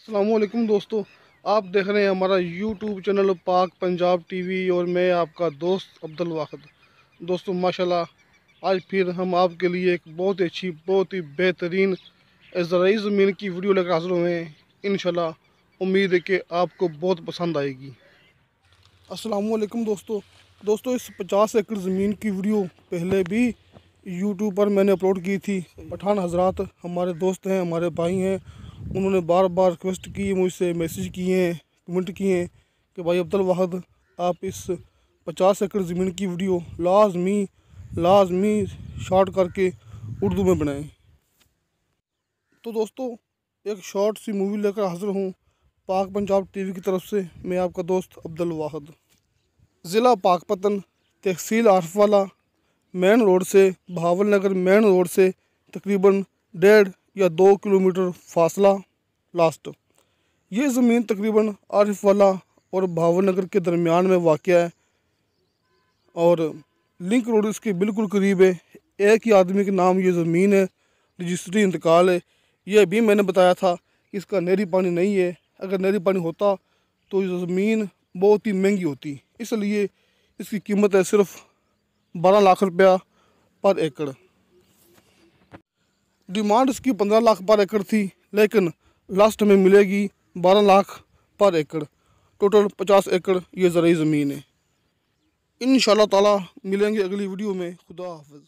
अस्सलामुअलैकुम दोस्तों, आप देख रहे हैं हमारा यूट्यूब चैनल पाक पंजाब टीवी और मैं आपका दोस्त अब्दुल वाहिद। दोस्तों माशाल्लाह आज फिर हम आपके लिए एक बहुत ही अच्छी, बहुत ही बेहतरीन ज़राई ज़मीन की वीडियो लेकर हाजिर हुए हैं। इंशाल्लाह उम्मीद है कि आपको बहुत पसंद आएगी। अस्सलामुअलैकुम दोस्तों, इस 50 एकड़ ज़मीन की वीडियो पहले भी यूट्यूब पर मैंने अपलोड की थी। पठान हजरात हमारे दोस्त हैं, हमारे भाई हैं, उन्होंने बार बार रिक्वेस्ट की है, मुझसे मैसेज किए हैं, कमेंट किए हैं कि भाई अब्दुल वाहिद आप इस 50 एकड़ ज़मीन की वीडियो लाजमी शॉर्ट करके उर्दू में बनाएं। तो दोस्तों एक शॉर्ट सी मूवी लेकर हाजिर हूँ पाक पंजाब टीवी की तरफ से। मैं आपका दोस्त अब्दुल वाहिद। ज़िला पाकपतन, तहसील आरफवाला, मेन रोड से बहावल नगर मेन रोड से तकरीबन 1.5 या 2 किलोमीटर फासला लास्ट। ये ज़मीन तकरीबन आरिफवाला और बहावल नगर के दरमियान में वाक़ है और लिंक रोड इसके बिल्कुल करीब है। एक ही आदमी के नाम ये ज़मीन है, रजिस्ट्री इंतकाल है। यह भी मैंने बताया था कि इसका नहरी पानी नहीं है। अगर नहरी पानी होता तो ये ज़मीन बहुत ही महंगी होती, इसलिए इसकी कीमत है सिर्फ 12 लाख रुपया पर एकड़। डिमांड इसकी 15 लाख पर एकड़ थी, लेकिन लास्ट में मिलेगी 12 लाख पर एकड़। टोटल 50 एकड़ ये ज़राई ज़मीन है। इंशाल्लाह ताला मिलेंगे अगली वीडियो में। खुदा हाफ़िज़।